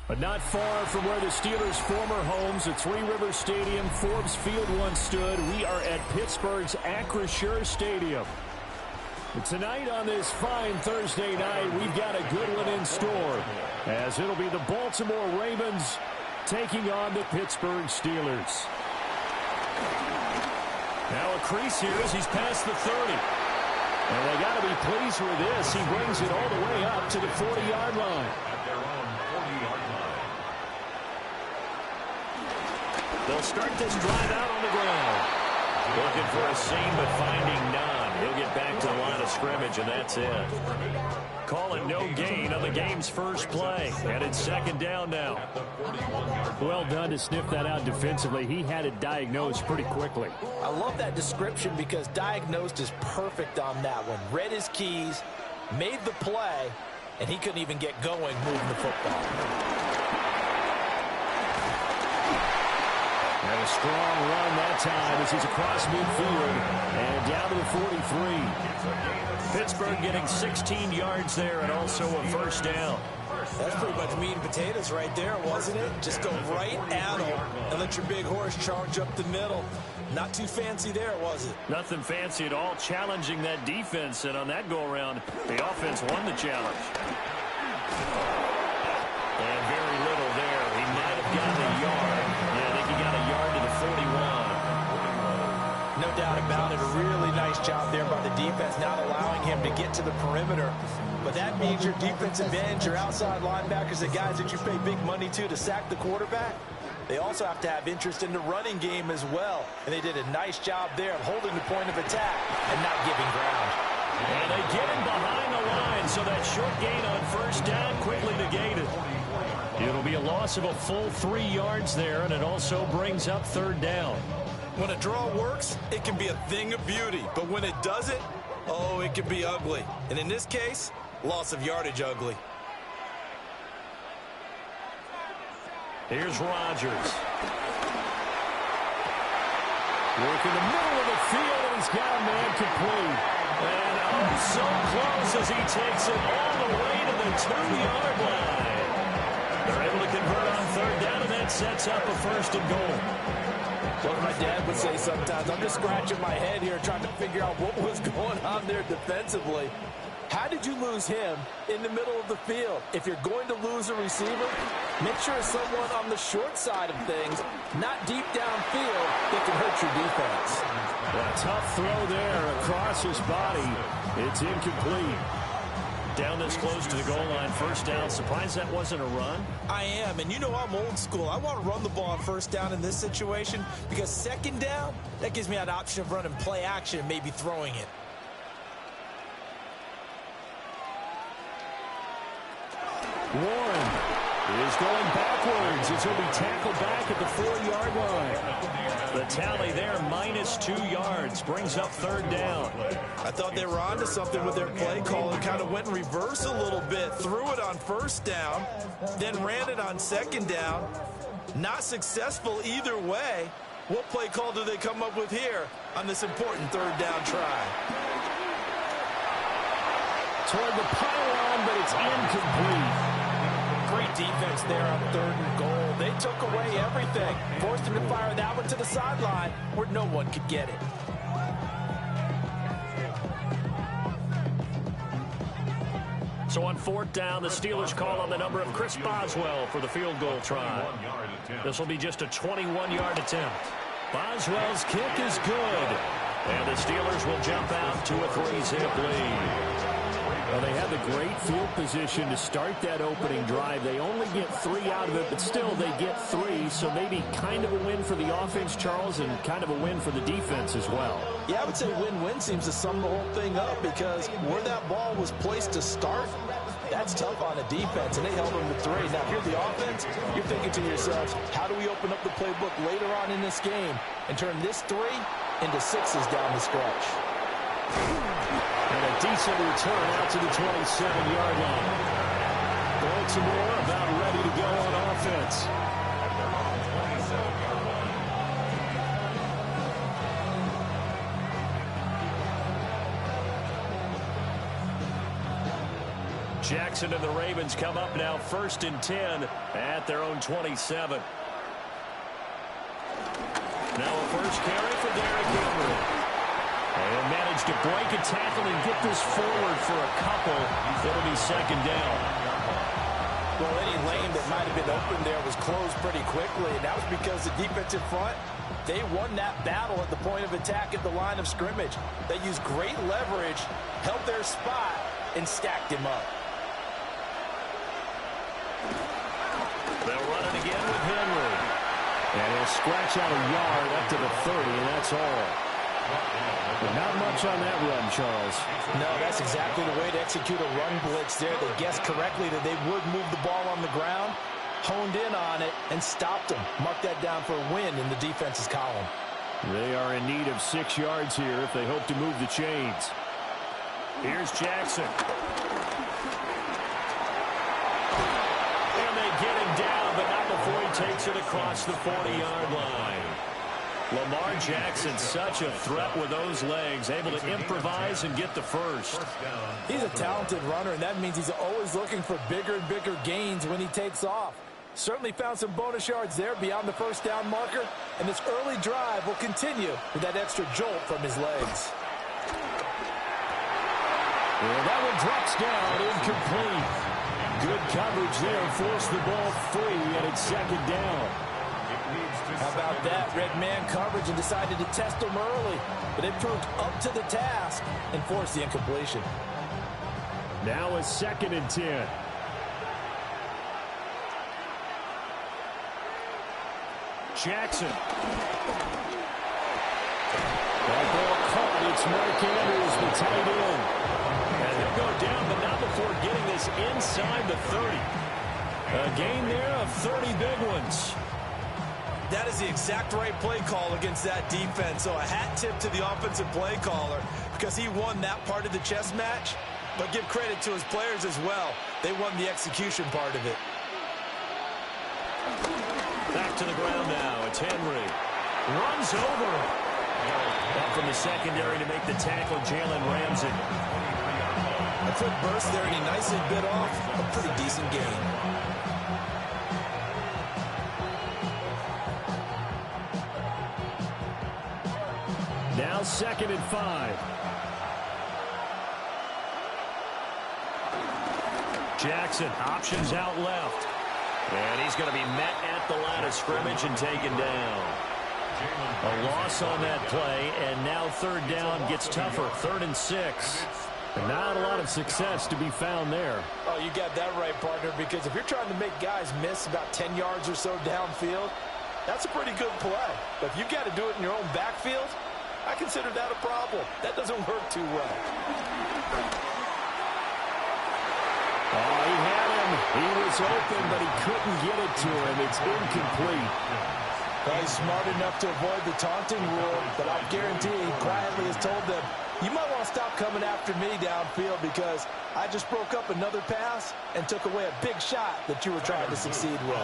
But not far from where the Steelers' former homes at Three Rivers Stadium, Forbes Field once stood, we are at Pittsburgh's Acrisure Stadium. And tonight on this fine Thursday night, we've got a good one in store, as it'll be the Baltimore Ravens taking on the Pittsburgh Steelers. Now a crease here as he's past the 30. And they got to be pleased with this. He brings it all the way up to the 40-yard line. They'll start this drive out on the ground. Looking for a seam, but finding none. He'll get back to the line of scrimmage, and that's it. Call it no gain on the game's first play. And it's second down now. Well done to sniff that out defensively. He had it diagnosed pretty quickly. I love that description because diagnosed is perfect on that one. Read his keys, made the play, and he couldn't even get going moving the football. And a strong run that time as he's across midfield and down to the 43. Pittsburgh getting 16 yards there and also a first down. That's pretty much meat and potatoes right there, wasn't it? Just go right at him and let your big horse charge up the middle. Not too fancy there, was it? Nothing fancy at all, challenging that defense. And on that go-around, the offense won the challenge. And very little there. He might have gotten a yard. Yeah, I think he got a yard to the 41. No doubt about it. A really nice job there by the defense, not allowing him to get to the perimeter. But that means your defensive ends, your outside linebackers, the guys that you pay big money to sack the quarterback, they also have to have interest in the running game as well. And they did a nice job there of holding the point of attack and not giving ground. And they get him behind the line, so that short gain on first down quickly negated. It'll be a loss of a full 3 yards there, and it also brings up third down. When a draw works, it can be a thing of beauty. But when it doesn't, oh, it can be ugly. And in this case, loss of yardage ugly. Here's Rodgers. Working the middle of the field, and he's got a man complete. And oh, so close as he takes it all the way to the 2-yard line. They're able to convert on third down, and that sets up a first and goal. What my dad would say sometimes, I'm just scratching my head here trying to figure out what was going on there defensively. How did you lose him in the middle of the field? If you're going to lose a receiver, make sure it's someone on the short side of things, not deep downfield, that can hurt your defense. A tough throw there across his body. It's incomplete. Down this close to the goal line, first down. Surprised that wasn't a run? I am, and you know I'm old school. I want to run the ball on first down in this situation because second down, that gives me an option of running play action and maybe throwing it. Warren is going backwards as he'll be tackled back at the 4-yard line. The tally there, -2 yards, brings up third down. I thought they were onto something with their play call and kind of went in reverse a little bit. Threw it on first down, then ran it on second down. Not successful either way. What play call do they come up with here on this important third down try? Toward the pylon, but it's incomplete. Great defense there on third and goal. They took away everything. Forced him to fire that one to the sideline where no one could get it. So on fourth down, the Steelers call on the number of Chris Boswell for the field goal try. This will be just a 21-yard attempt. Boswell's kick is good. And the Steelers will jump out to a 3-zip lead. Well, they had the great field position to start that opening drive. They only get 3 out of it, but still they get 3. So maybe kind of a win for the offense, Charles, and kind of a win for the defense as well. Yeah, I would say win-win seems to sum the whole thing up because where that ball was placed to start, that's tough on a defense, and they held them to 3. Now, if you're the offense, you're thinking to yourselves, how do we open up the playbook later on in this game and turn this 3 into 6s down the stretch? And a decent return out to the 27-yard line. Baltimore about ready to go on offense. Jackson and the Ravens come up now 1st and 10 at their own 27. Now a first carry for Derrick Henry. And managed to break a tackle and get this forward for a couple. It'll be 2nd down. Well, any lane that might have been open there was closed pretty quickly, and that was because the defensive front, they won that battle at the point of attack at the line of scrimmage. They used great leverage, held their spot, and stacked him up. They'll run it again with Henry. And he'll scratch out a yard up to the 30, and that's all. But not much on that run, Charles. No, that's exactly the way to execute a run blitz there. They guessed correctly that they would move the ball on the ground, honed in on it, and stopped them. Mark that down for a win in the defense's column. They are in need of 6 yards here if they hope to move the chains. Here's Jackson. And they get him down, but not before he takes it across the 40-yard line. Lamar Jackson, such a threat with those legs, able to improvise and get the first. He's a talented runner, and that means he's always looking for bigger and bigger gains when he takes off. Certainly found some bonus yards there beyond the first down marker, and this early drive will continue with that extra jolt from his legs. Well, that one drops down, incomplete. Good coverage there, forced the ball free, and it's 2nd down. How about that? Red man coverage and decided to test him early. But it proved up to the task and forced the incompletion. Now a 2nd and 10. Jackson. That ball caught. It's Mark Andrews, the tight end. And he'll go down, but not before getting this inside the 30. A gain there of 30 big ones. That is the exact right play call against that defense. So a hat tip to the offensive play caller because he won that part of the chess match. But give credit to his players as well. They won the execution part of it. Back to the ground now. It's Henry. Runs over it. Up from the secondary to make the tackle, Jalen Ramsey. A quick burst there, and he nicely bit off a pretty decent gain. Now 2nd and 5. Jackson, options out left. And he's going to be met at the line of scrimmage and taken down. A loss on that play, and now 3rd down gets tougher. 3rd and 6. Not a lot of success to be found there. Oh, you got that right, partner, because if you're trying to make guys miss about 10 yards or so downfield, that's a pretty good play. But if you've got to do it in your own backfield, I consider that a problem. That doesn't work too well. Oh, he had him. He was open, but he couldn't get it to him. It's incomplete. Well, he's smart enough to avoid the taunting rule, but I'll guarantee he quietly has told them, you might want to stop coming after me downfield because I just broke up another pass and took away a big shot that you were trying to succeed with.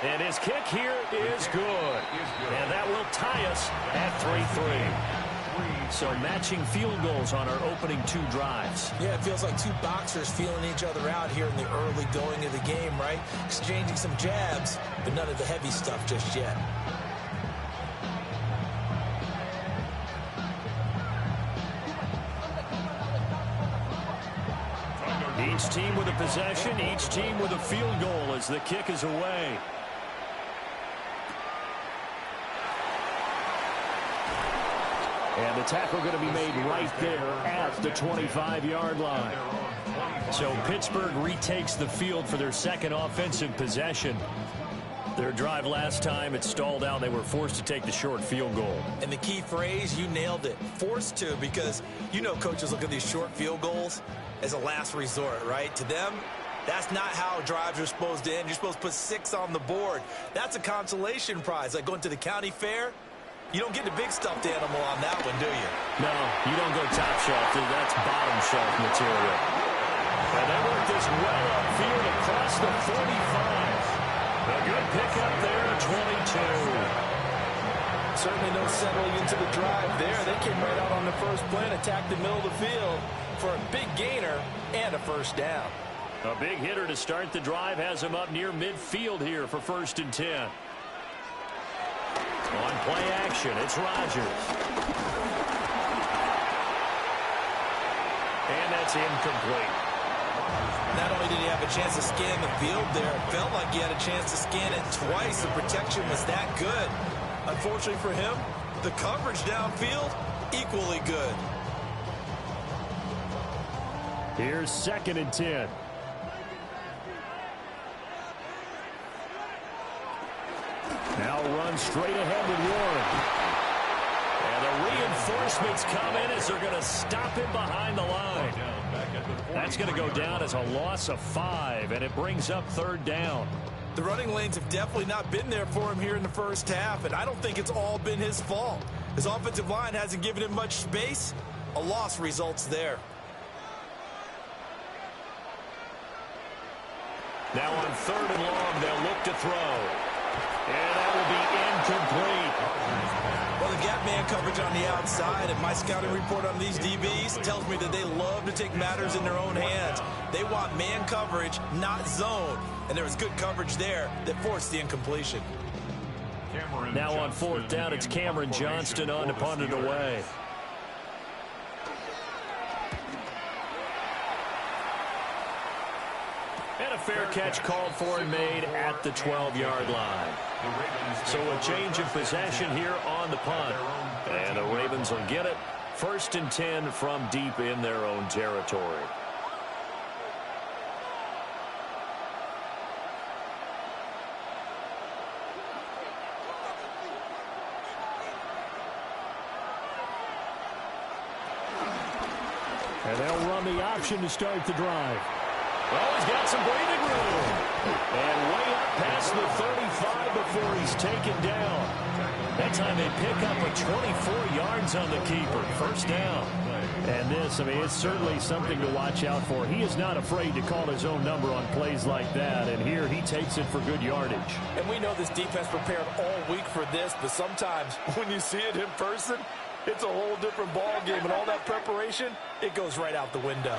And his kick here is good. And that will tie us at 3-3. So matching field goals on our opening 2 drives. Yeah, it feels like 2 boxers feeling each other out here in the early going of the game, right? Exchanging some jabs, but none of the heavy stuff just yet. Each team with a possession, each team with a field goal as the kick is away. And the tackle going to be made right there at the 25-yard line. So Pittsburgh retakes the field for their 2nd offensive possession. Their drive last time, it stalled out. They were forced to take the short field goal. And the key phrase, you nailed it, forced to, because you know coaches look at these short field goals as a last resort, right? To them, that's not how drives are supposed to end. You're supposed to put 6 on the board. That's a consolation prize, like going to the county fair. You don't get the big stuffed animal on that one, do you? No, you don't go top shelf. That's bottom shelf material. And they work this well upfield across the 45. A good pickup there, 22. Certainly no settling into the drive there. They came right out on the first play and attacked the middle of the field for a big gainer and a first down. A big hitter to start the drive has him up near midfield here for 1st and 10. On play action, it's Rodgers. And that's incomplete. Not only did he have a chance to scan the field there, it felt like he had a chance to scan it twice. The protection was that good. Unfortunately for him, the coverage downfield, equally good. Here's 2nd and 10. Now run straight ahead with Warren. And the reinforcements come in as they're going to stop him behind the line. That's going to go down as a loss of 5, and it brings up 3rd down. The running lanes have definitely not been there for him here in the first half, and I don't think it's all been his fault. His offensive line hasn't given him much space. A loss results there. Now on 3rd and long, they'll look to throw. And that will be incomplete. Well, the gap man coverage on the outside, and my scouting report on these DBs tells me that they love to take matters in their own hands. They want man coverage, not zone. And there was good coverage there that forced the incompletion. Now on 4th down, it's Cameron Johnston on to punt it away. And a fair catch called for and made at the 12-yard line. So a change of possession here on the punt. And the Ravens will get it. 1st and 10 from deep in their own territory. And they'll run the option to start the drive. Well, he's got some breathing room. And way up past the 35 before he's taken down. That time they pick up a 24 yards on the keeper. 1st down. And this, I mean, it's certainly something to watch out for. He is not afraid to call his own number on plays like that. And here he takes it for good yardage. And we know this defense prepared all week for this, but sometimes when you see it in person, it's a whole different ball game. And all that preparation, it goes right out the window.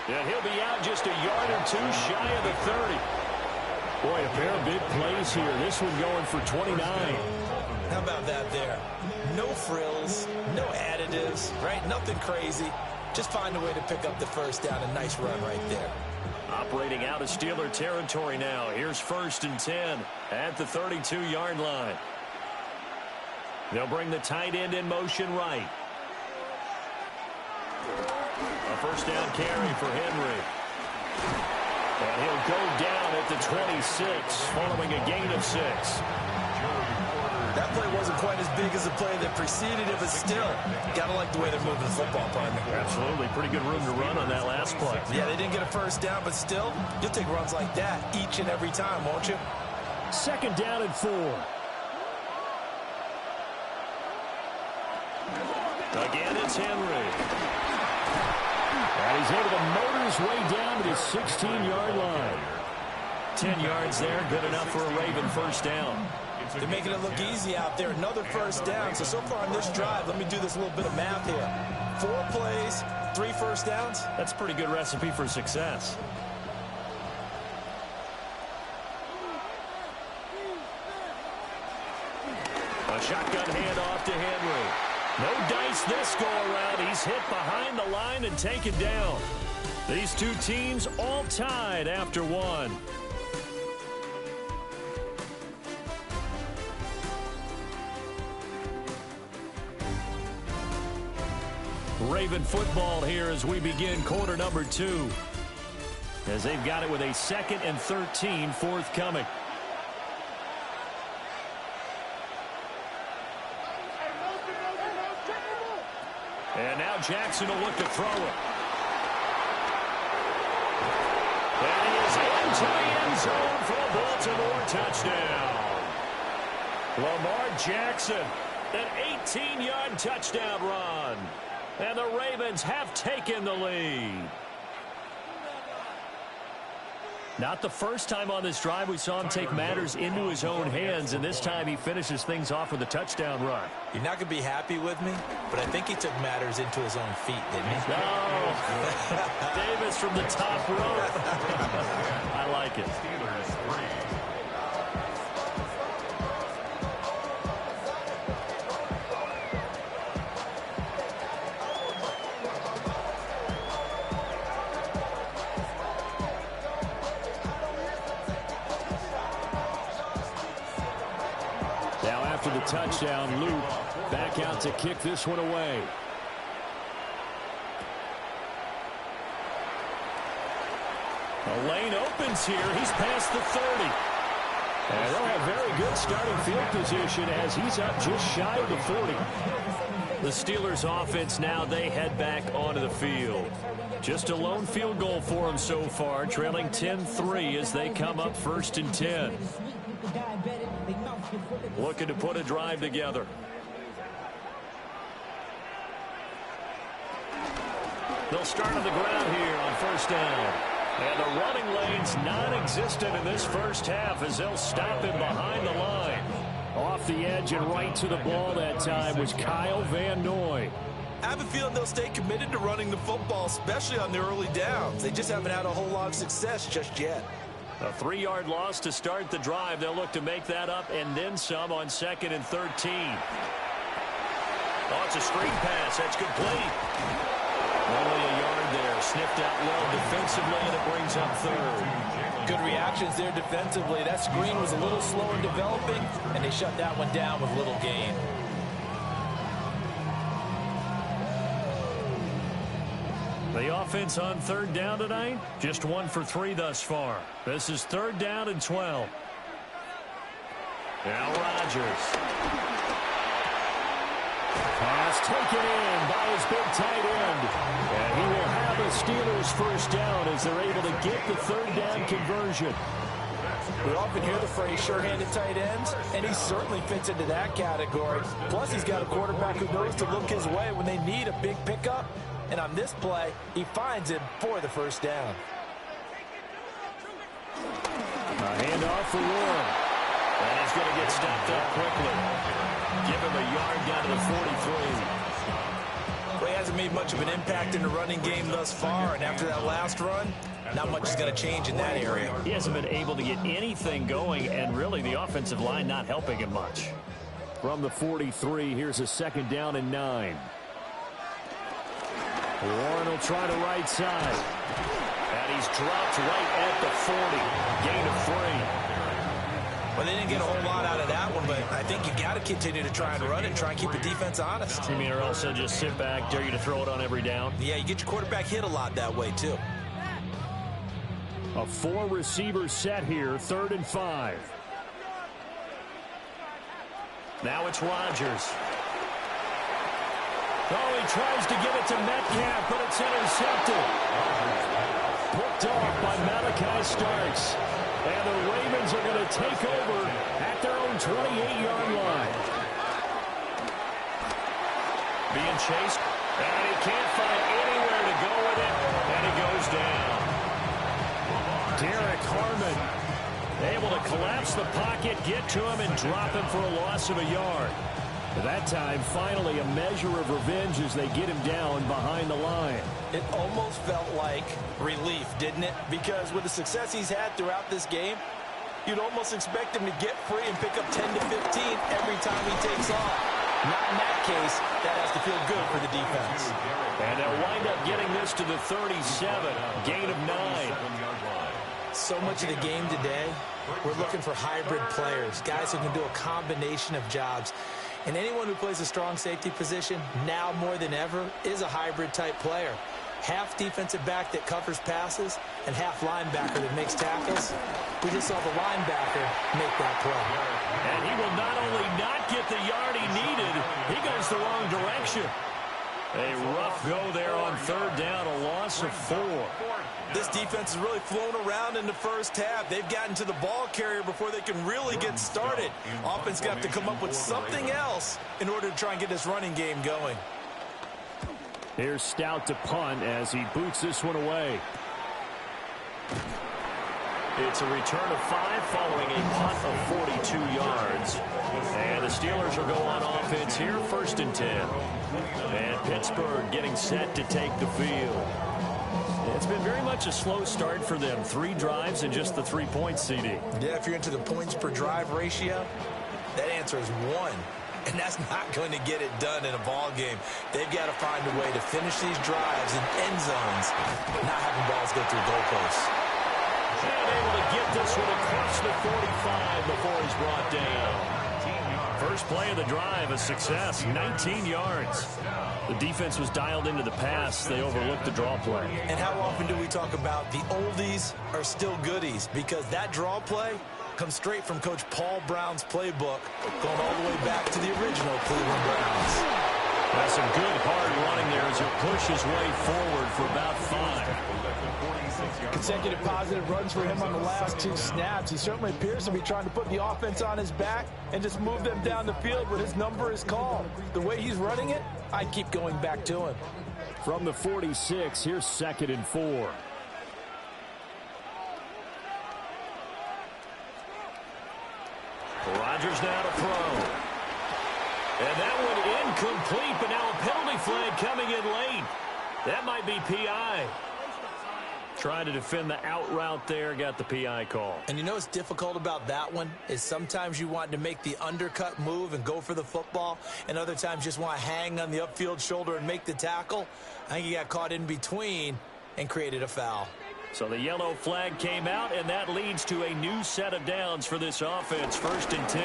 And he'll be out just a yard or two shy of the 30. Boy, a pair of big plays here. This one going for 29. How about that there? No frills, no additives, right? Nothing crazy. Just find a way to pick up the 1st down. A nice run right there. Operating out of Steeler territory now. Here's 1st and 10 at the 32-yard line. They'll bring the tight end in motion right. A 1st down carry for Henry. And he'll go down at the 26 following a gain of 6. That play wasn't quite as big as the play that preceded it, but still, got to like the way they're moving the football, partner. Absolutely. Pretty good room to run on that last play. Yeah, they didn't get a 1st down, but still, you'll take runs like that each and every time, won't you? 2nd down and 4. Again, it's Henry. And he's able to motor his way down to the 16-yard line. 10 yards there, good enough for a Raven 1st down. They're making it look easy out there. Another 1st down. So far on this drive, let me do this little bit of math here. 4 plays, 3 1st downs. That's a pretty good recipe for success. A shotgun handoff to Henry. No dice this go-around. He's hit behind the line and taken down. These two teams all tied after one. Raven football here as we begin quarter number 2. As they've got it with a 2nd and 13 forthcoming. And now Jackson will look to throw it. And he is into the end zone for a Baltimore touchdown. Lamar Jackson, an 18-yard touchdown run. And the Ravens have taken the lead. Not the first time on this drive we saw him take matters into his own hands, and this time he finishes things off with a touchdown run. You're not going to be happy with me, but I think he took matters into his own feet, didn't he? No. Davis from the top rope. I like it. After the touchdown, Luke back out to kick this one away. The lane opens here. He's past the 30. And they'll have very good starting field position as he's up just shy of the 40. The Steelers offense now, they head back onto the field. Just a lone field goal for them so far, trailing 10-3 as they come up 1st and 10. Looking to put a drive together. They'll start on the ground here on 1st down. And the running lane's non-existent in this first half as they'll stop him behind the line. Off the edge and right to the ball that time was Kyle Van Noy. I have a feeling they'll stay committed to running the football, especially on the early downs. They just haven't had a whole lot of success just yet. A 3-yard loss to start the drive. They'll look to make that up and then some on 2nd and 13. Oh, it's a screen pass. That's complete. Only a yard there. Sniffed out well defensively, and it brings up 3rd. Good reactions there defensively. That screen was a little slow in developing, and they shut that one down with little gain. The offense on 3rd down tonight, just 1 for 3 thus far. This is 3rd down and 12. Now Rodgers. Pass taken in by his big tight end. And he will have a Steelers 1st down as they're able to get the 3rd down conversion. We often hear the phrase sure-handed tight ends, and he certainly fits into that category. Plus, he's got a quarterback who knows to look his way when they need a big pickup. And on this play, he finds him for the 1st down. A handoff for Warren. And he's going to get stopped up quickly. Give him a yard down to the 43. Well, he hasn't made much of an impact in the running game thus far, and after that last run, not much is going to change in that area. He hasn't been able to get anything going, and really the offensive line not helping him much. From the 43, here's a 2nd down and 9. Warren will try the right side. And he's dropped right at the 40. Gain of 3. Well, they didn't get a whole lot out of that one, but I think you got to continue to try and run and try and keep the defense honest. You mean or else they'll just sit back, dare you to throw it on every down? Yeah, you get your quarterback hit a lot that way, too. A 4-receiver set here, 3rd and 5. Now it's Rodgers. Oh, he tries to give it to Metcalf, but it's intercepted. Picked off by Malachi Starks. And the Ravens are going to take over at their own 28-yard line. Being chased, and he can't find anywhere to go with it, and he goes down. Derek Harmon able to collapse the pocket, get to him, and drop him for a loss of a yard. That time, finally, a measure of revenge as they get him down behind the line. It almost felt like relief, didn't it? Because with the success he's had throughout this game, you'd almost expect him to get free and pick up 10 to 15 every time he takes off. Not in that case. That has to feel good for the defense. And they'll wind up getting this to the 37, gain of 9. So much of the game today, we're looking for hybrid players, guys who can do a combination of jobs. And anyone who plays a strong safety position, now more than ever, is a hybrid-type player. Half defensive back that covers passes and half linebacker that makes tackles. We just saw the linebacker make that play. And he will not only not get the yard he needed, he goes the wrong direction. A rough go there on 3rd down, a loss of 4. This defense has really flown around in the first half. They've gotten to the ball carrier before they can really get started. Offense got to come up with something else in order to try and get this running game going. Here's Stout to punt as he boots this one away. It's a return of 5 following a punt of 42 yards. And the Steelers will go on offense here, 1st and 10. And Pittsburgh getting set to take the field. It's been very much a slow start for them. 3 drives and just the 3 points, CD. Yeah, if you're into the points per drive ratio, that answer is 1. And that's not going to get it done in a ball game. They've got to find a way to finish these drives in end zones, not having balls go through goalposts. And able to get this one across the 45 before he's brought down. First play of the drive, a success, 19 yards. The defense was dialed into the pass. They overlooked the draw play. And how often do we talk about the oldies are still goodies? Because that draw play comes straight from Coach Paul Brown's playbook, going all the way back to the original Cleveland Browns. That's some good hard running there as he'll push his way forward for about 5. Consecutive positive runs for him on the last 2 snaps. He certainly appears to be trying to put the offense on his back and just move them down the field when his number is called. The way he's running it, I keep going back to him. From the 46, here's 2nd and 4. Rodgers now to throw. And that one incomplete, but now a penalty flag coming in late. That might be PI. Trying to defend the out route there, got the PI call. And you know what's difficult about that one is sometimes you want to make the undercut move and go for the football, and other times just want to hang on the upfield shoulder and make the tackle. I think he got caught in between and created a foul. So the yellow flag came out, and that leads to a new set of downs for this offense, 1st and 10.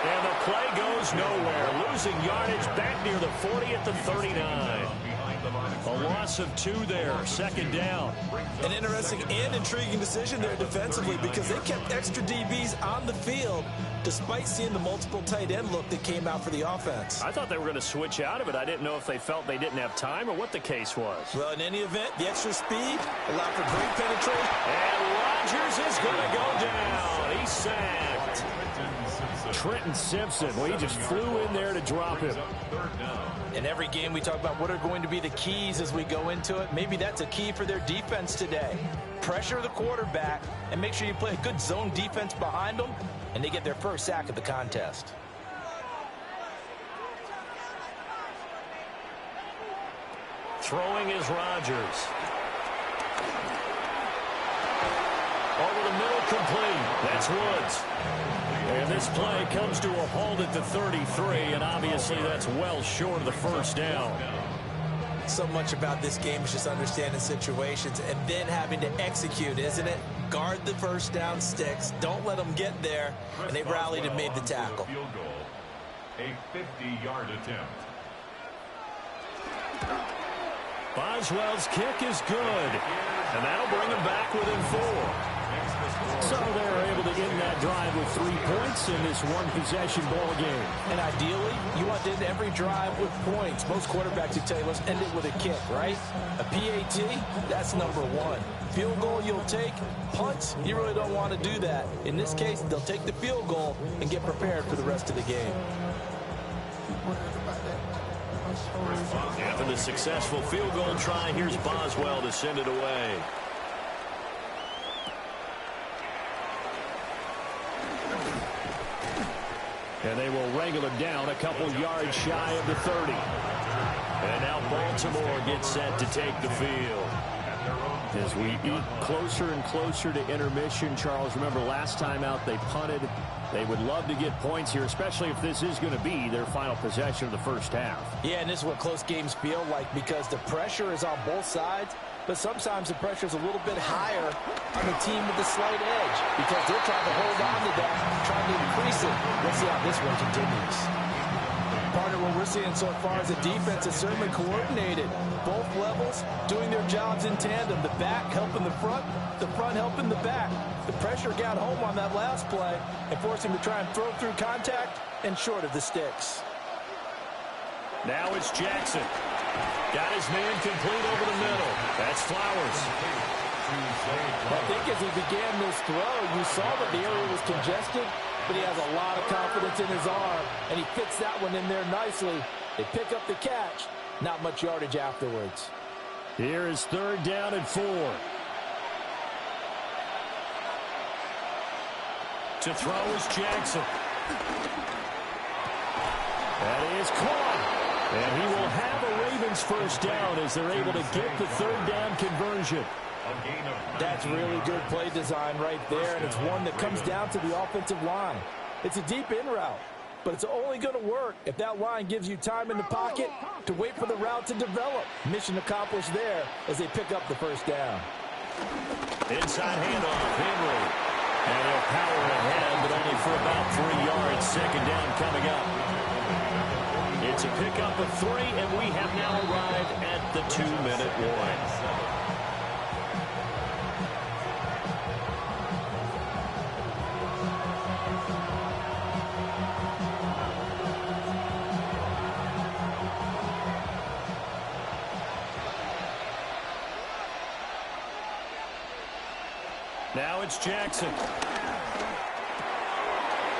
And the play goes nowhere. Losing yardage back near the 40 at the 39. A loss of 2 there, 2nd down. An interesting and intriguing decision there defensively because they kept extra DBs on the field despite seeing the multiple tight end look that came out for the offense. I thought they were going to switch out of it. I didn't know if they felt they didn't have time or what the case was. Well, in any event, the extra speed allowed for great penetration. And Rodgers is going to go down. He's sacked. Trenton Simpson, well, he just flew in there to drop him. In every game we talk about what are going to be the keys as we go into it. Maybe that's a key for their defense today. Pressure the quarterback and make sure you play a good zone defense behind them, and they get their first sack of the contest. Throwing is Rodgers. Over the middle, complete. That's Woods. And this play comes to a halt at the 33, and obviously that's well short of the first down. So much about this game is just understanding situations and then having to execute, isn't it? Guard the first down sticks. Don't let them get there. And they rallied and made the tackle. A 50-yard attempt. Boswell's kick is good, and that'll bring him back within 4. So they're able to end that drive with 3 points in this one-possession ball game. And ideally, you want to end every drive with points. Most quarterbacks would tell you, let's end it with a kick, right? A PAT, that's number 1. Field goal you'll take. Punts, you really don't want to do that. In this case, they'll take the field goal and get prepared for the rest of the game. After the successful field goal try, here's Boswell to send it away. And they will wrangle him down a couple yards shy of the 30. And now Baltimore gets set to take the field. As we eat closer and closer to intermission, Charles, remember last time out they punted. They would love to get points here, especially if this is going to be their final possession of the first half. Yeah, and this is what close games feel like because the pressure is on both sides, but sometimes the pressure is a little bit higher on the team with the slight edge because they're trying to hold on to that, trying to increase it. Let's see how this one continues. Partner, what we're seeing so far is the defense is certainly coordinated. Both levels doing their jobs in tandem. The back helping the front helping the back. The pressure got home on that last play and forced him to try and throw through contact and short of the sticks. Now it's Jackson. Got his man complete over the middle. That's Flowers. I think as he began this throw, you saw that the area was congested, but he has a lot of confidence in his arm, and he fits that one in there nicely. They pick up the catch. Not much yardage afterwards. Here is 3rd down and 4. To throw is Jackson. That is caught. And he will have a Ravens first down as they're able to get the third down conversion. That's really good play design right there, and it's one that comes down to the offensive line. It's a deep in route, but it's only going to work if that line gives you time in the pocket to wait for the route to develop. Mission accomplished there as they pick up the first down. Inside handoff, Henry. And he'll power ahead, but only for about 3 yards. Second down coming up. It's a pickup of 3, and we have now arrived at the 2-minute warning. Now it's Jackson.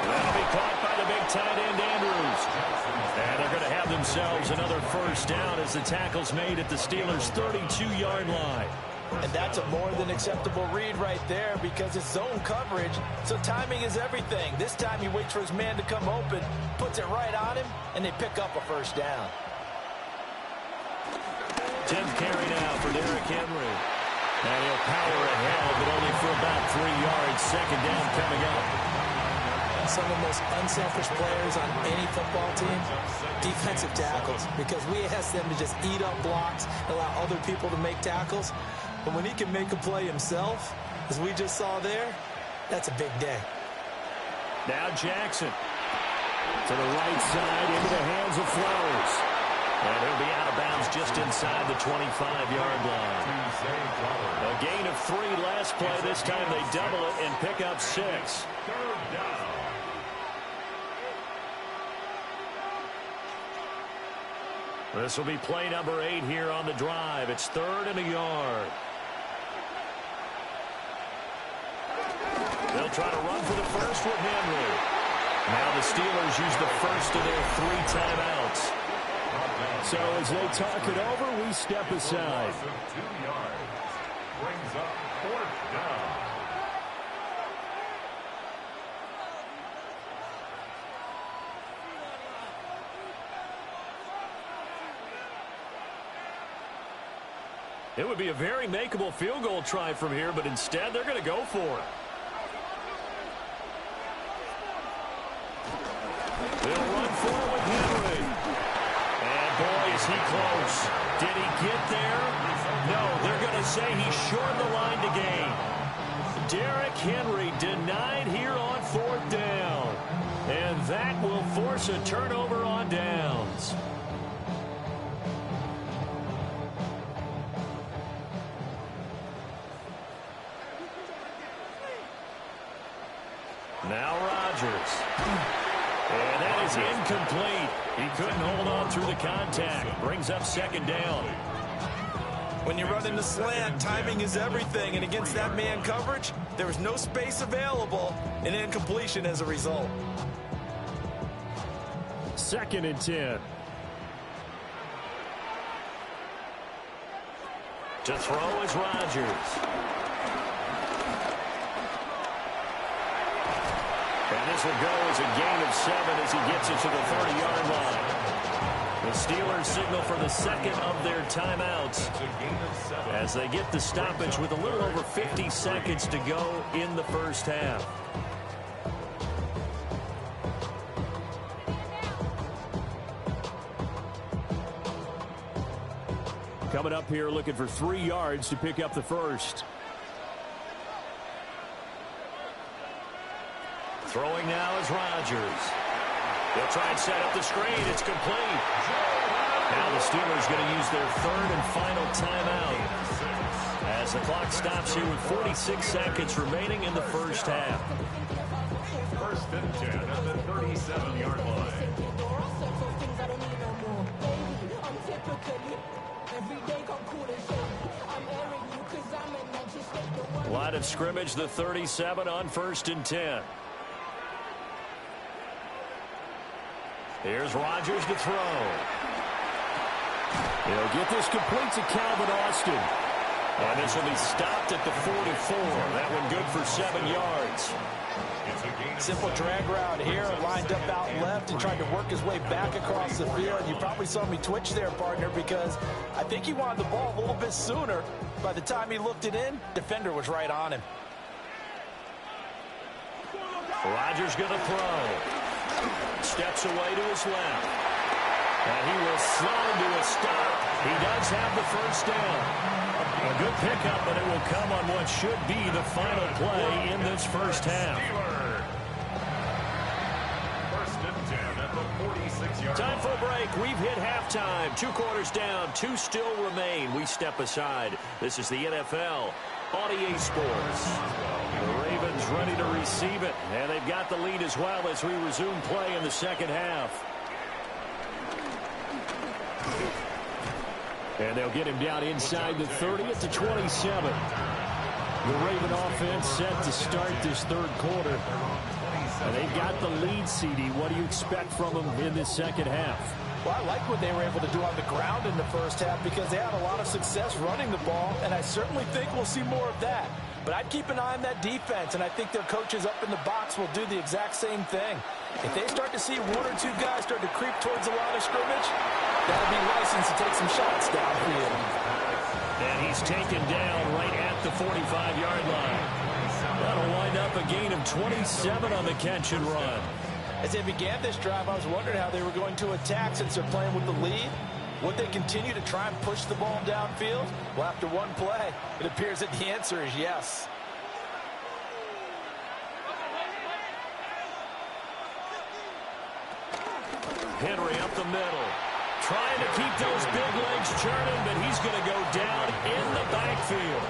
That'll be caught by the big tight end, Andrews. And they're going to have themselves another first down as the tackle's made at the Steelers' 32-yard line. And that's a more than acceptable read right there because it's zone coverage, so timing is everything. This time he waits for his man to come open, puts it right on him, and they pick up a first down. 10th carry now for Derrick Henry. And he'll power ahead, but only for about 3 yards. Second down coming up. Some of the most unselfish players on any football team, defensive tackles, because we ask them to just eat up blocks, allow other people to make tackles. But when he can make a play himself, as we just saw there, that's a big day. Now Jackson to the right side into the hands of Flowers. And he'll be out of bounds just inside the 25-yard line. A gain of 3 last play. This time they double it and pick up 6. This will be play number 8 here on the drive. It's 3rd and a yard. They'll try to run for the first with Henry. Now the Steelers use the first of their 3 timeouts. So as they talk it over, we step aside. 2 yards. Brings up 4th down. It would be a very makeable field goal try from here, but instead they're going to go for it. They'll run forward with Henry. And boy, is he close. Did he get there? No, they're going to say he shortened the line to gain. Derrick Henry denied here on 4th down. And that will force a turnover on downs. Now Rodgers. And that is incomplete. He couldn't hold on through the contact. Brings up 2nd down. When you run in the slant, timing is everything. And against that man coverage, there was no space available. And incompletion as a result. 2nd and 10. To throw is Rodgers. And this will go as a gain of 7 as he gets it to the 30-yard line. The Steelers signal for the 2nd of their timeouts as they get the stoppage with a little over 50 seconds to go in the first half. Coming up here looking for 3 yards to pick up the first. Throwing now is Rodgers. They'll try and set up the screen. It's complete. Now the Steelers going to use their 3rd and final timeout as the clock stops here with 46 seconds remaining in the first half. 1st and 10 at the 37-yard line. Line of scrimmage, the 37 on 1st and 10. Here's Rodgers to throw. He'll get this complete to Calvin Austin. And this will be stopped at the 44. That one good for 7 yards. Simple drag route here, lined up out left and tried to work his way back across the field. You probably saw me twitch there, partner, because I think he wanted the ball a little bit sooner. By the time he looked it in, defender was right on him. Rodgers going to throw. Steps away to his left. And he will slow to a stop. He does have the first down. A good pickup, but it will come on what should be the final play in this first half. Time for a break. We've hit halftime. 2 quarters down. 2 still remain. We step aside. This is the NFL on EA Sports. The Ravens ready to receive it. And they've got the lead as well as we resume play in the second half. And they'll get him down inside the 30 at the 27. The Raven offense set to start this third quarter. And they've got the lead, CD. What do you expect from them in this second half? Well, I like what they were able to do on the ground in the first half because they had a lot of success running the ball, and I certainly think we'll see more of that. But I'd keep an eye on that defense, and I think their coaches up in the box will do the exact same thing. If they start to see 1 or 2 guys start to creep towards the line of scrimmage, that'll be licensed to take some shots downfield. And he's taken down right at the 45-yard line. That'll wind up a gain of 27 on the catch and run. As they began this drive, I was wondering how they were going to attack since they're playing with the lead. Would they continue to try and push the ball downfield? Well, after one play, it appears that the answer is yes. Henry up the middle. Trying to keep those big legs churning, but he's going to go down in the backfield.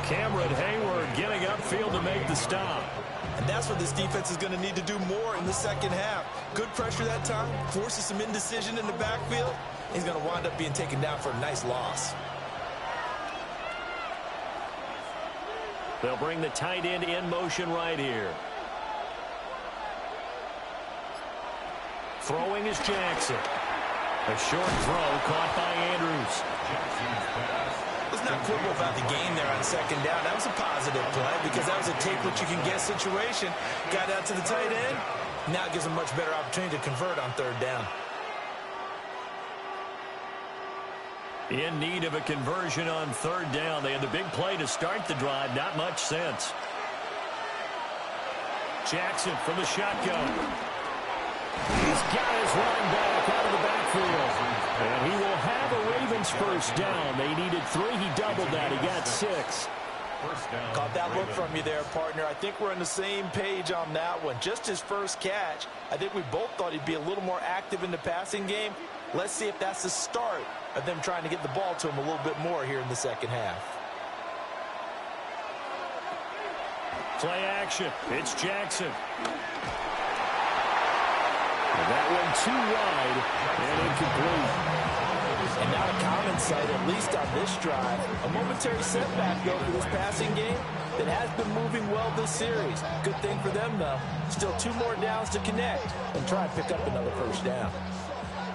Cameron Hayward getting upfield to make the stop. And that's what this defense is going to need to do more in the second half. Good pressure that time, forces some indecision in the backfield. He's going to wind up being taken down for a nice loss. They'll bring the tight end in motion right here. Throwing is Jackson. A short throw caught by Andrews. Let's not quibble about the gain there on second down. That was a positive play because that was a take what you can get situation. Got out to the tight end. Now it gives them much better opportunity to convert on third down. In need of a conversion on third down. They had the big play to start the drive. Not much sense. Jackson from the shotgun. He's got his line back out of the backfield. And he will have a Ravens first down. They needed 3. He doubled that. He got 6. Caught that look from you there, partner. I think we're on the same page on that one. Just his first catch. I think we both thought he'd be a little more active in the passing game. Let's see if that's the start of them trying to get the ball to him a little bit more here in the second half. Play action. It's Jackson. That one too wide and incomplete. And not a common sight, at least on this drive. A momentary setback, though, for this passing game that has been moving well this series. Good thing for them, though. Still 2 more downs to connect and try and pick up another first down.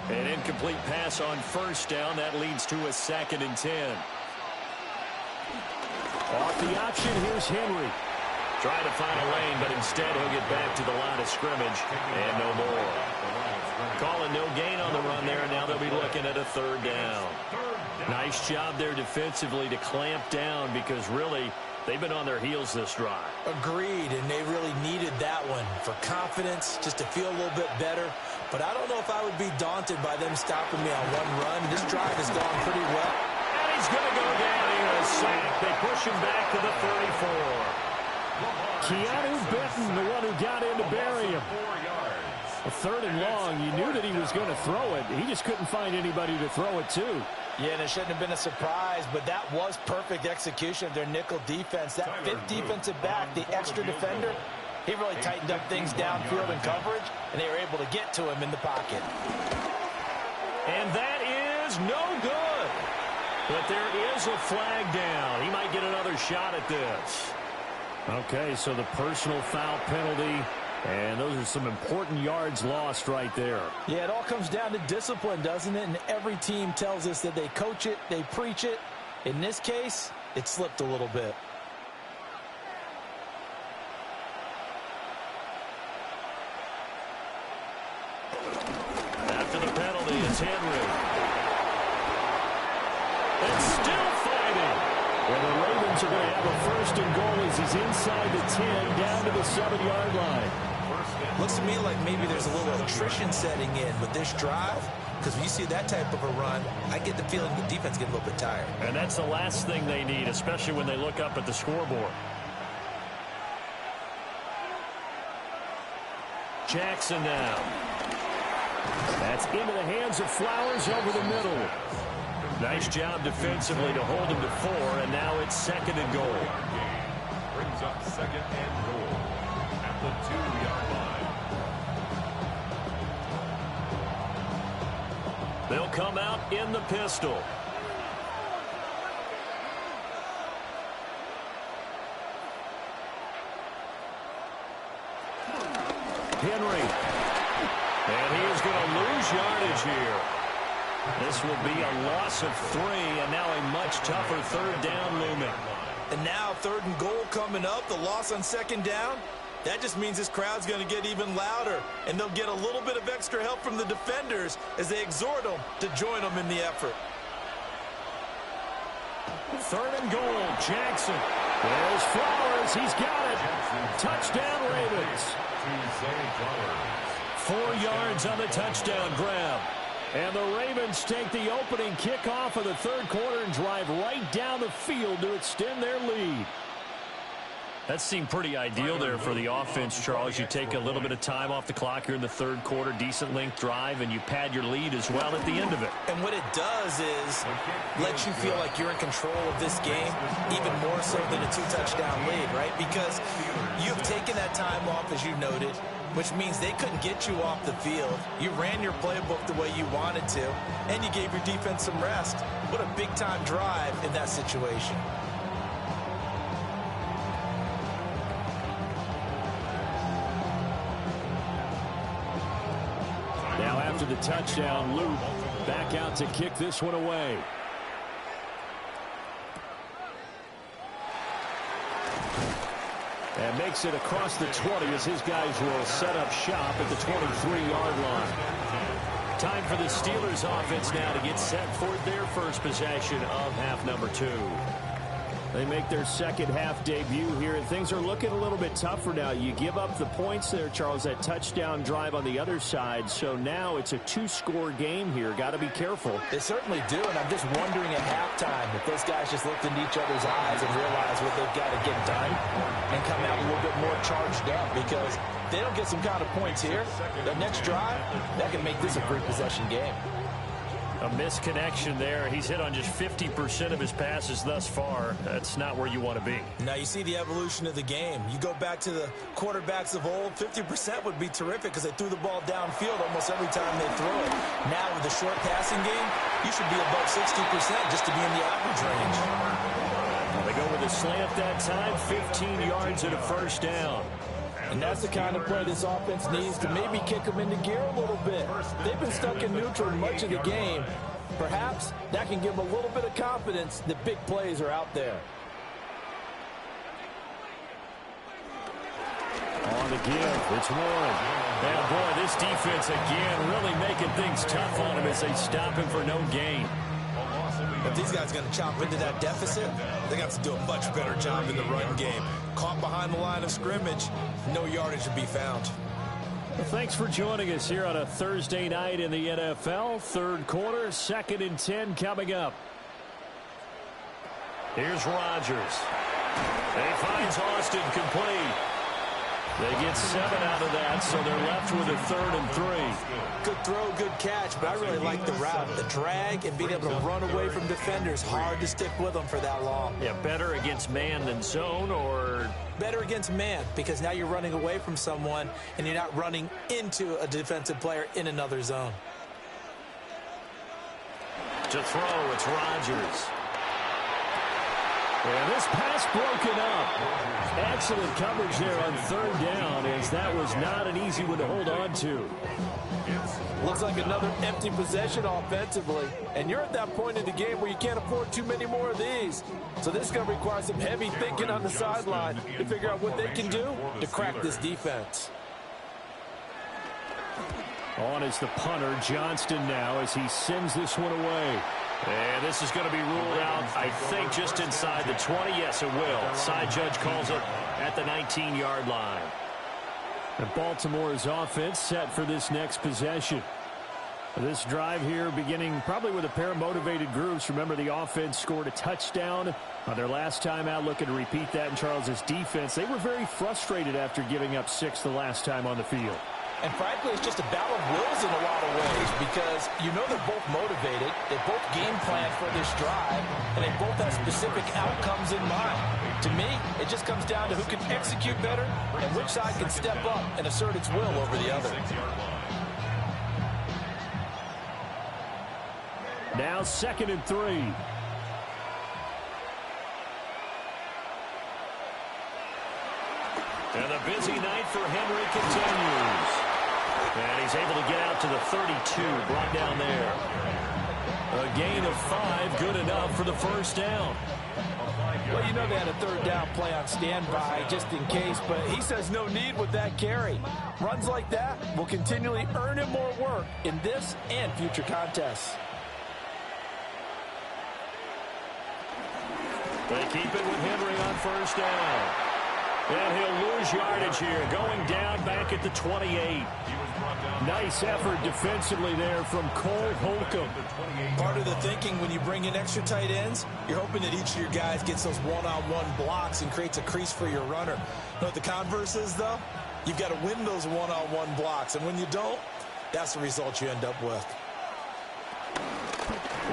An incomplete pass on first down. That leads to a 2nd and 10. Off the option, here's Henry. Trying to find a lane, but instead he'll get back to the line of scrimmage and no more. Calling no gain on the run there, and now they'll be looking at a third down. Nice job there defensively to clamp down because really they've been on their heels this drive. Agreed, and they really needed that one for confidence, just to feel a little bit better. But I don't know if I would be daunted by them stopping me on one run. This drive has gone pretty well. And he's going to go down here, a sack. They push him back to the 34. Keanu Benton, the one who got in to bury him. A 3rd and long. You knew that he was going to throw it. He just couldn't find anybody to throw it to. Yeah, and it shouldn't have been a surprise, but that was perfect execution of their nickel defense. That 5th defensive back, the extra defender, he really tightened up things downfield in coverage, and they were able to get to him in the pocket. And that is no good. But there is a flag down. He might get another shot at this. Okay, so the personal foul penalty, and those are some important yards lost right there. Yeah, it all comes down to discipline, doesn't it? And every team tells us that they coach it, they preach it. In this case, it slipped a little bit. After the penalty, it's Henry. It's still fighting. And the Ravens are going to have a first and goal as he's inside the 10, down to the 7-yard line. Looks to me like maybe there's a little attrition setting in with this drive, because when you see that type of a run, I get the feeling the defense gets a little bit tired. And that's the last thing they need, especially when they look up at the scoreboard. Jackson now. That's into the hands of Flowers over the middle. Nice job defensively to hold him to 4, and now it's second and goal. Brings up second and goal at the 2-yard line. They'll come out in the pistol. Henry. And he is going to lose yardage here. This will be a loss of 3, and now a much tougher third down looming. And now third and goal coming up, the loss on second down. That just means this crowd's going to get even louder, and they'll get a little bit of extra help from the defenders as they exhort them to join them in the effort. Third and goal, Jackson. There's Flowers. He's got it. Touchdown, Ravens. 4 yards on the touchdown grab. And the Ravens take the opening kickoff of the third quarter and drive right down the field to extend their lead. That seemed pretty ideal there for the offense, Charles. You take a little bit of time off the clock here in the third quarter, decent length drive, and you pad your lead as well at the end of it. And what it does is let you feel like you're in control of this game, even more so than a 2-touchdown lead, right? Because you've taken that time off, as you noted, which means they couldn't get you off the field. You ran your playbook the way you wanted to, and you gave your defense some rest. What a big-time drive in that situation. Now after the touchdown, Luke back out to kick this one away. And makes it across the 20 as his guys will set up shop at the 23-yard line. Time for the Steelers offense now to get set for their first possession of half number 2. They make their second half debut here, and things are looking a little bit tougher now. You give up the points there, Charles, that touchdown drive on the other side. So now it's a 2-score game here. Got to be careful. They certainly do, and I'm just wondering at halftime if those guys just looked into each other's eyes and realized what they've got to get done and come out a little bit more charged up, because if they don't get some kind of points here, the next drive, that can make this a 3-possession game. A misconnection there. He's hit on just 50% of his passes thus far. That's not where you want to be. Now you see the evolution of the game. You go back to the quarterbacks of old, 50% would be terrific because they threw the ball downfield almost every time they throw it. Now with the short passing game, you should be above 60% just to be in the average range. They go with a slant that time, 15 yards and a first down. And that's the kind of play this offense needs to maybe kick them into gear a little bit. They've been stuck in neutral much of the game. Perhaps that can give them a little bit of confidence that big plays are out there. On the give, it's Warren. And boy, this defense again really making things tough on him as they stop him for no gain. If these guys are going to chop into that deficit, they got to do a much better job in the run game. Caught behind the line of scrimmage, no yardage to be found. Well, thanks for joining us here on a Thursday night in the NFL. Third quarter, 2nd and 10 coming up. Here's Rodgers. And he finds Austin complete. They get 7 out of that, so they're left with a 3rd and 3. Good throw, good catch, but I really like the route. The drag and being able to run away from defenders, hard to stick with them for that long. Yeah, better against man than zone, or better against man, because now you're running away from someone and you're not running into a defensive player in another zone. To throw, it's Rodgers. And this pass broken up. Excellent coverage there on third down, as that was not an easy one to hold on to. Looks like another empty possession offensively. And you're at that point in the game where you can't afford too many more of these. So this is going to require some heavy thinking on the sideline to figure out what they can do to crack this defense. On is the punter, Johnston now, as he sends this one away. And this is going to be ruled out, I think, just inside the 20. Yes, it will. Side judge calls it at the 19-yard line. And Baltimore's offense set for this next possession. This drive here beginning probably with a pair of motivated groups. Remember, the offense scored a touchdown on their last time out, looking to repeat that in Charles's defense. They were very frustrated after giving up 6 the last time on the field. And frankly, it's just a battle of wills in a lot of ways because you know they're both motivated, they both game plan for this drive, and they both have specific outcomes in mind. To me, it just comes down to who can execute better and which side can step up and assert its will over the other. Now 2nd and 3. And the busy night for Henry continues. And he's able to get out to the 32, brought down there. A gain of 5, good enough for the first down. Well, you know they had a third down play on standby just in case, but he says no need with that carry. Runs like that will continually earn him more work in this and future contests. They keep it with Henry on first down. And he'll lose yardage here, going down back at the 28. Nice effort defensively there from Cole Holcomb. Part of the thinking when you bring in extra tight ends, you're hoping that each of your guys gets those one-on-one blocks and creates a crease for your runner. You know what the converse is, though? You've got to win those one-on-one blocks, and when you don't, that's the result you end up with.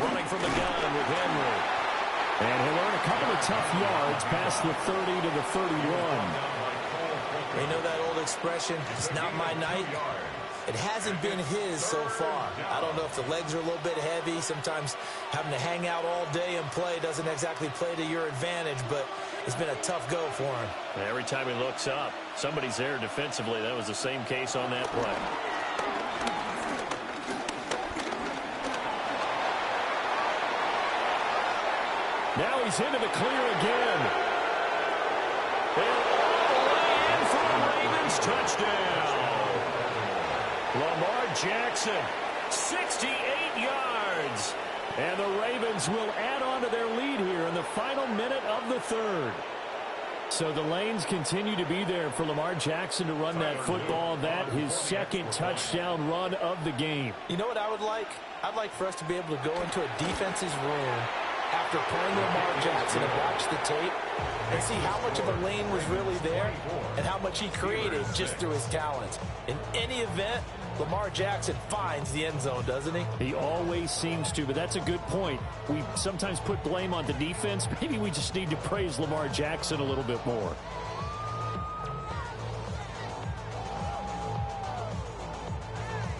Running from the gun with Henry. And he'll earn a couple of tough yards past the 30 to the 31. You know that old expression, it's not my night? It hasn't been his so far. I don't know if the legs are a little bit heavy. Sometimes having to hang out all day and play doesn't exactly play to your advantage, but it's been a tough go for him. Every time he looks up, somebody's there defensively. That was the same case on that play. Now he's into the clear again. And for the Ravens, touchdown. Lamar Jackson, 68 yards. And the Ravens will add on to their lead here in the final minute of the third. So the lanes continue to be there for Lamar Jackson to run that football. That his second touchdown run of the game. You know what I would like? I'd like for us to be able to go into a defense's room after playing Lamar Jackson and watch the tape and see how much of a lane was really there and how much he created just through his talent. In any event, Lamar Jackson finds the end zone, doesn't he? He always seems to, but that's a good point. We sometimes put blame on the defense. Maybe we just need to praise Lamar Jackson a little bit more.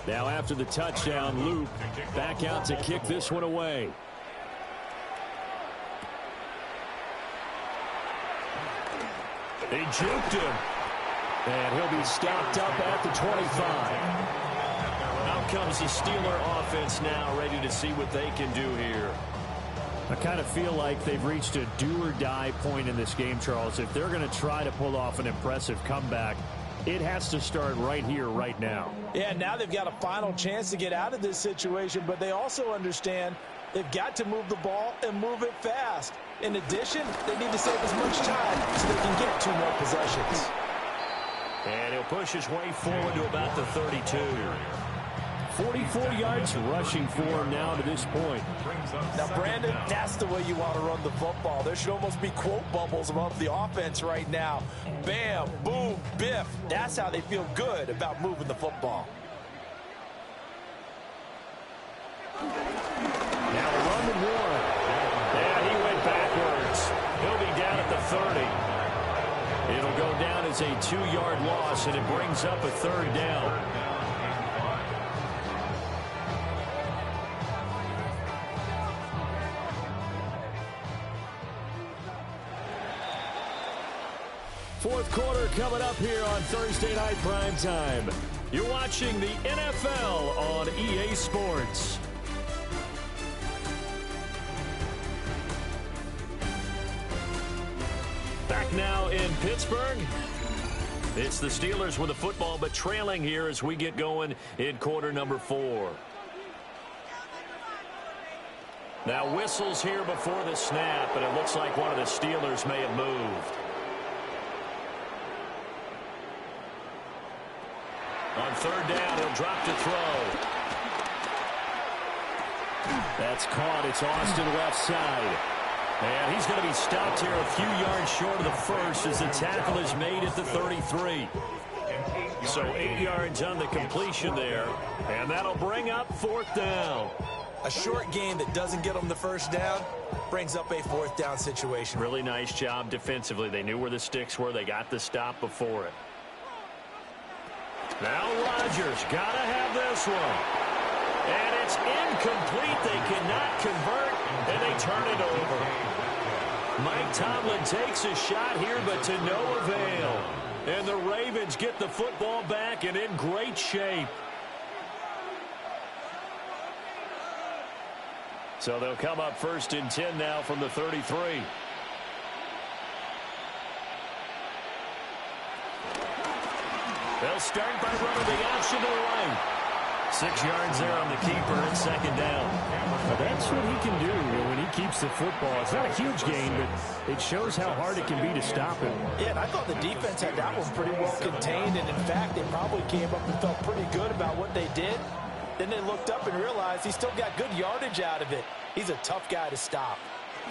Now after the touchdown, Luke back out to kick this one away. They juked him. And he'll be stopped up at the 25. Out comes the Steeler offense now, ready to see what they can do here. I kind of feel like they've reached a do-or-die point in this game, Charles. If they're going to try to pull off an impressive comeback, it has to start right here, right now. Yeah, now they've got a final chance to get out of this situation, but they also understand they've got to move the ball and move it fast. In addition, they need to save as much time so they can get 2 more possessions. And he'll push his way forward to about the 32. 44 yards rushing for him now to this point. Now, Brandon, that's the way you want to run the football. There should almost be quote bubbles above the offense right now. Bam, boom, biff. That's how they feel good about moving the football. Now a run to Warren. Yeah, he went backwards. He'll be down at the 30. It'll go down as a 2-yard loss, and it brings up a 3rd down. Fourth quarter coming up here on Thursday Night Primetime. You're watching the NFL on EA Sports. Back now in Pittsburgh. It's the Steelers with the football, but trailing here as we get going in quarter number 4. Now whistles here before the snap, and it looks like one of the Steelers may have moved. On third down, he'll drop to throw. That's caught. It's Austin left side. And he's going to be stopped here a few yards short of the first as the tackle is made at the 33. So 8 yards on the completion there. And that'll bring up fourth down. A short game that doesn't get them the first down brings up a fourth down situation. Really nice job defensively. They knew where the sticks were. They got the stop before it. Now Rodgers got to have this one. And it's incomplete. They cannot convert, and they turn it over. Mike Tomlin takes a shot here, but to no avail. And the Ravens get the football back and in great shape. So they'll come up first and 10 now from the 33. They'll start by running the option to the right. 6 yards there on the keeper and second down. Well, that's what he can do when he keeps the football. It's not a huge gain, but it shows how hard it can be to stop him. Yeah, and I thought the defense had that one pretty well contained, and in fact, they probably came up and felt pretty good about what they did. Then they looked up and realized he still got good yardage out of it. He's a tough guy to stop.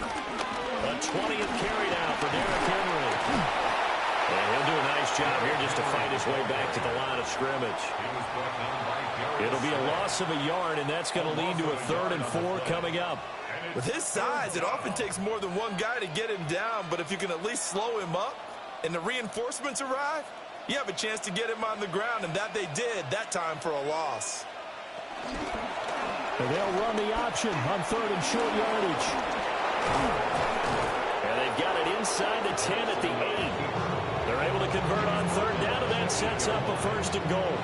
A 20th carry now for Derrick Henry. And he'll do a nice job here just to fight his way back to the line of scrimmage. It'll be a loss of a yard, and that's going to lead to a 3rd and 4 coming up. With his size, it often takes more than one guy to get him down, but if you can at least slow him up and the reinforcements arrive, you have a chance to get him on the ground, and that they did that time for a loss. And they'll run the option on 3rd and short yardage. And they've got it inside the 10 at the 8. They're able to convert on 3rd down, and that sets up a 1st and goal.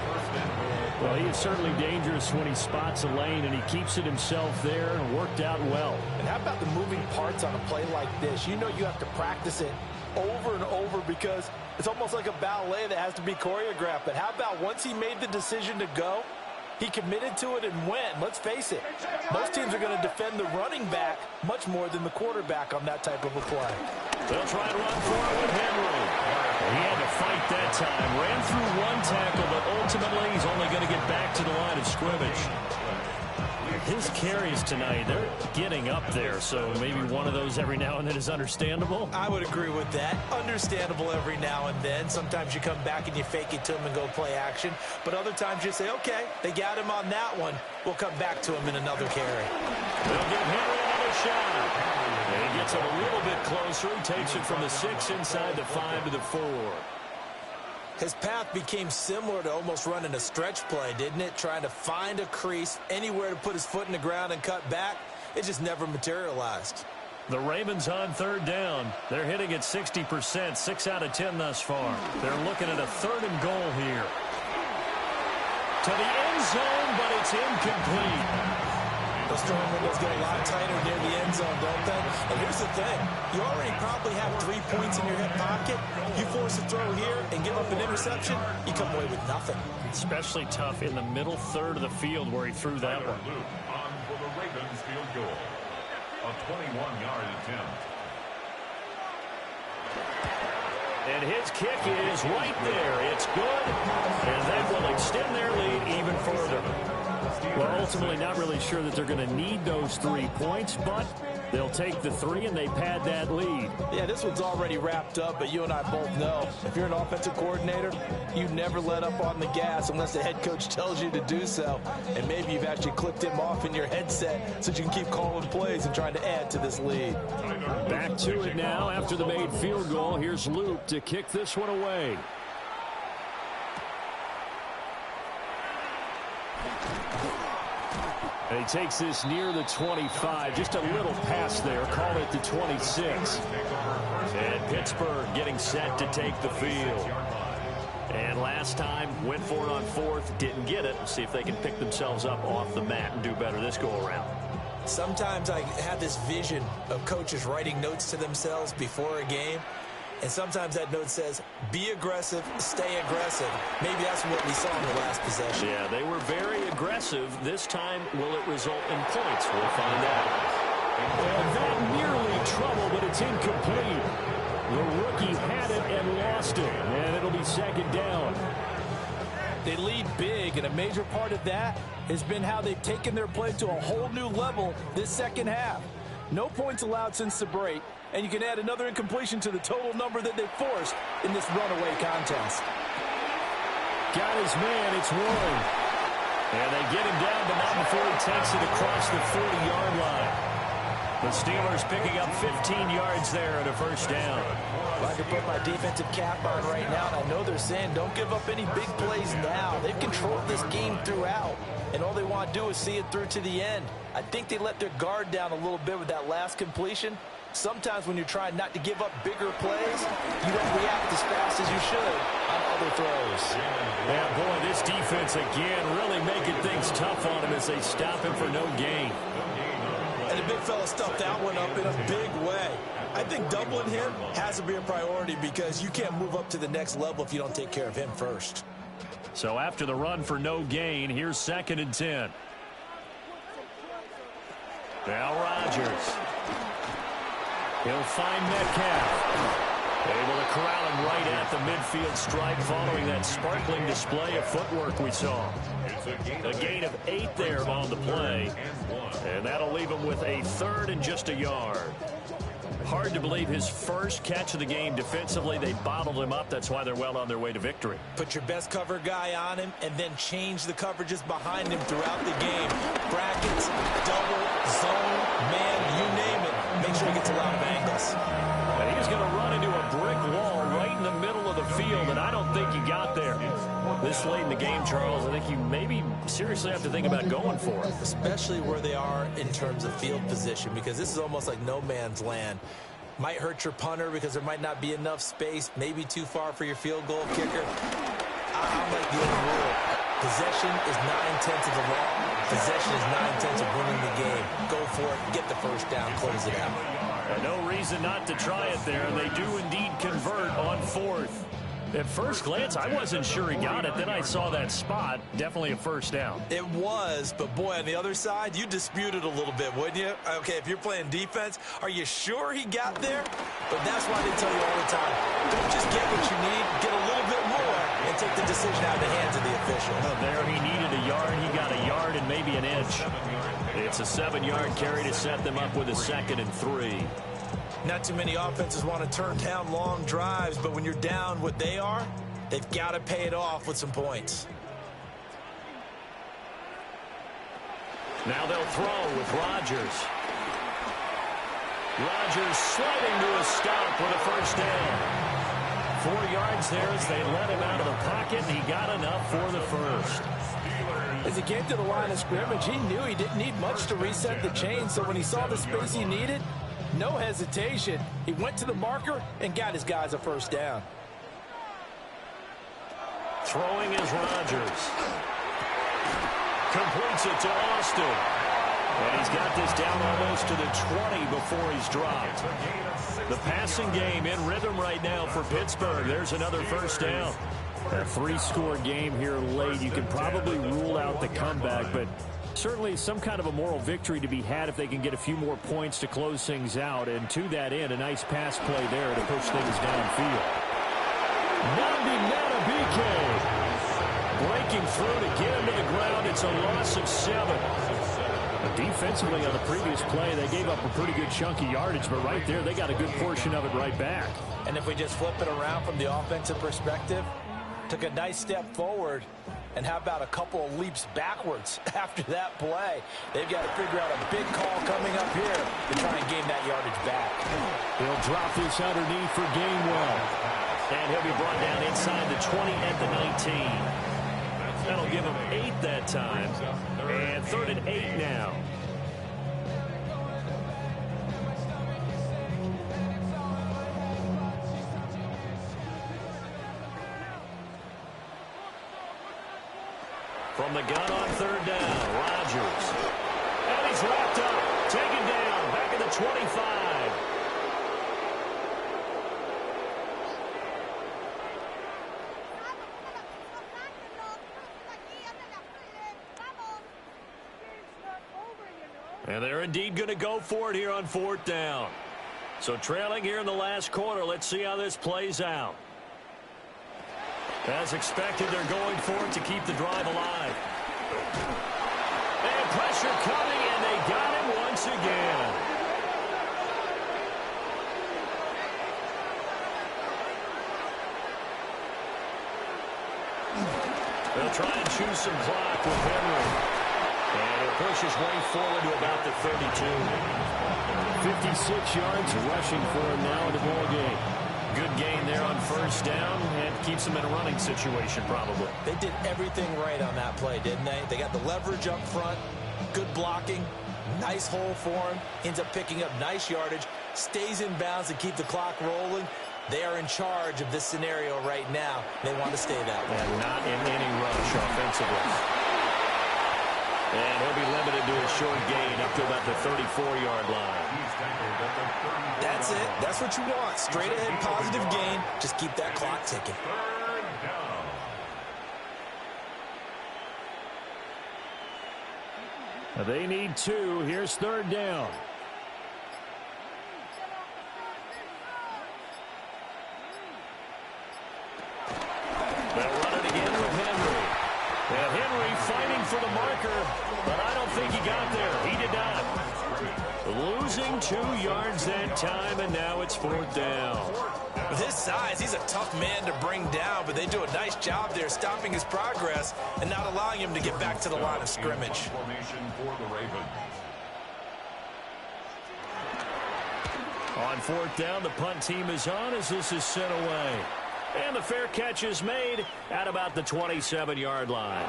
Well, he is certainly dangerous when he spots a lane, and he keeps it himself there and worked out well. And how about the moving parts on a play like this? You know you have to practice it over and over because it's almost like a ballet that has to be choreographed. But how about once he made the decision to go, he committed to it and went. Let's face it, most teams are going to defend the running back much more than the quarterback on that type of a play. They'll try to run for it with Henry. He had to fight that time. Ran through one tackle, but ultimately he's only going to get back to the line of scrimmage. His carries tonight, they're getting up there, so maybe one of those every now and then is understandable. I would agree with that. Understandable every now and then. Sometimes you come back and you fake it to him and go play action. But other times you say, okay, they got him on that one. We'll come back to him in another carry. They'll give Henry another shot. And he gets it a little bit closer. He takes it from the 6 inside the 5 to the 4. His path became similar to almost running a stretch play, didn't it? Trying to find a crease, anywhere to put his foot in the ground and cut back. It just never materialized. The Ravens on 3rd down. They're hitting at 60%, 6 out of 10 thus far. They're looking at a 3rd and goal here. To the end zone, but it's incomplete. Those throwing windows get a lot tighter near the end zone, don't they? And here's the thing. You already probably have 3 points in your hip pocket. You force a throw here and give up an interception, you come away with nothing. Especially tough in the middle 3rd of the field where he threw that one. On for the Ravens field goal. A 21-yard attempt. And his kick is right there. It's good. And that will extend their lead even further. Well, ultimately not really sure that they're going to need those 3 points, but they'll take the 3 and they pad that lead. Yeah, this one's already wrapped up, but you and I both know if you're an offensive coordinator, you never let up on the gas unless the head coach tells you to do so. And maybe you've actually clicked him off in your headset so you can keep calling plays and trying to add to this lead. Back to it now after the made field goal. Here's Luke to kick this one away. And he takes this near the 25. Just a little pass there. Call it the 26. And Pittsburgh getting set to take the field. And last time, went for it on fourth, didn't get it. See if they can pick themselves up off the mat and do better this go-around. Sometimes I have this vision of coaches writing notes to themselves before a game. And sometimes that note says, be aggressive, stay aggressive. Maybe that's what we saw in the last possession. Yeah, they were very aggressive. This time, will it result in points? We'll find out. And that nearly trouble, but it's incomplete. The rookie had it and lost it. And it'll be second down. They lead big, and a major part of that has been how they've taken their play to a whole new level this second half. No points allowed since the break, and you can add another incompletion to the total number that they forced in this runaway contest. Got his man, it's Warren. And they get him down, but not before he takes it across the 40-yard line. The Steelers picking up 15 yards there at a first down. I can put my defensive cap on right now, and I know they're saying don't give up any big plays now. They've controlled this game throughout, and all they want to do is see it through to the end. I think they let their guard down a little bit with that last completion. Sometimes when you're trying not to give up bigger plays, you don't react as fast as you should on other throws. Yeah, boy, this defense again really making things tough on him as they stop him for no gain. And the big fella stuffed that one up in a big way. I think doubling him has to be a priority because you can't move up to the next level if you don't take care of him first. So after the run for no gain, here's 2nd and 10. Now Rodgers. He'll find Metcalf. Able to corral him right at the midfield stripe following that sparkling display of footwork we saw. A gain of 8 there on the play. And that'll leave him with a 3rd and just a yard. Hard to believe his first catch of the game defensively. They bottled him up. That's why they're well on their way to victory. Put your best cover guy on him and then change the coverages behind him throughout the game. Brackets, double, zone, man, you name it. Make sure he gets a lot of angles. And he's going to run into a brick wall right in the middle of the field, and I don't think he got there. This late in the game, Charles, I think you maybe seriously have to think about going for it. Especially where they are in terms of field position, because this is almost like no man's land. Might hurt your punter because there might not be enough space, maybe too far for your field goal kicker. I'm like the old rule. Possession is 9/10 of the law. Possession is 9/10 of winning the game. Go for it, get the first down, close it out. And no reason not to try it there, and they do indeed convert on 4th. At first glance, I wasn't sure he got it. Then I saw that spot. Definitely a first down. It was, but boy, on the other side, you dispute it a little bit, wouldn't you? Okay, if you're playing defense, are you sure he got there? But that's why they tell you all the time, don't just get what you need, get a little bit more, and take the decision out of the hands of the official. Oh, there he needed a yard. He got a yard and maybe an inch. It's a 7-yard carry to set them up with a 2nd and 3. Not too many offenses want to turn down long drives, but when you're down what they are, they've got to pay it off with some points. Now they'll throw with Rodgers. Rodgers sliding to a stop with a first down. 4 yards there as they let him out of the pocket, and he got enough for the first. As he came to the line of scrimmage, he knew he didn't need much to reset the chain, so when he saw the space he needed, no hesitation. He went to the marker and got his guys a first down. Throwing is Rodgers. Completes it to Austin. And he's got this down almost to the 20 before he's dropped. The passing game in rhythm right now for Pittsburgh. There's another first down. A 3-score game here late. You can probably rule out the comeback, but certainly some kind of a moral victory to be had if they can get a few more points to close things out. And to that end, a nice pass play there to push things downfield. Breaking through to get him to the ground. It's a loss of 7. Defensively on the previous play, they gave up a pretty good chunk of yardage, but right there, they got a good portion of it right back. And if we just flip it around from the offensive perspective, took a nice step forward, and how about a couple of leaps backwards after that play? They've got to figure out a big call coming up here to try and gain that yardage back. He'll drop this underneath for Gainwell. And he'll be brought down inside the 20 at the 19. That'll give them 8 that time. And 3rd and 8 now. From the gun on 3rd down, Rodgers. And he's wrapped up, taken down, back at the 25. And they're indeed going to go for it here on 4th down. So trailing here in the last quarter, let's see how this plays out. As expected, they're going for it to keep the drive alive. And pressure coming, and they got him once again. They'll try and choose some clock with Henry. And he'll push his way forward to about the 32. 56 yards rushing for him now in the ball game. Good gain there on 1st down, and keeps them in a running situation probably. They did everything right on that play, didn't they? They got the leverage up front, good blocking, nice hole for him, ends up picking up nice yardage, stays in bounds to keep the clock rolling. They are in charge of this scenario right now. They want to stay that way. And not in any rush offensively. And he'll be limited to a short gain up to about the 34-yard line. That's it. That's what you want. Straight ahead, positive gain. Just keep that clock ticking. They need 2. Here's 3rd down. They'll run it again with Henry. And Henry fighting for the marker, but I don't think he got there. He did not. Losing 2 yards that time, and now it's 4th down. With his size, he's a tough man to bring down, but they do a nice job there stopping his progress and not allowing him to get back to the line of scrimmage. On 4th down, the punt team is on as this is sent away. And the fair catch is made at about the 27-yard line.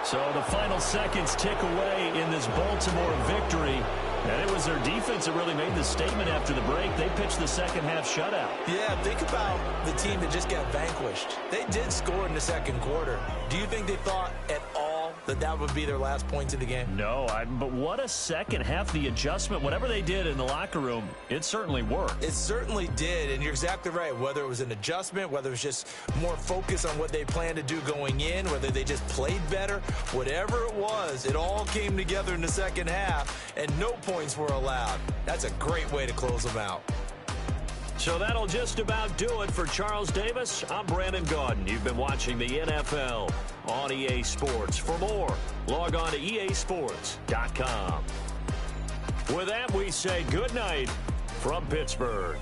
So the final seconds tick away in this Baltimore victory. And it was their defense that really made the statement after the break. They pitched the second-half shutout. Yeah, think about the team that just got vanquished. They did score in the second quarter. Do you think they thought at all that that would be their last points of the game? No, but what a second half. The adjustment, whatever they did in the locker room, it certainly worked. It certainly did, and you're exactly right. Whether it was an adjustment, whether it was just more focus on what they planned to do going in, whether they just played better, whatever it was, it all came together in the second half, and no points were allowed. That's a great way to close them out. So that'll just about do it for Charles Davis. I'm Brandon Gaudin. You've been watching the NFL on EA Sports. For more, log on to easports.com. With that, we say good night from Pittsburgh.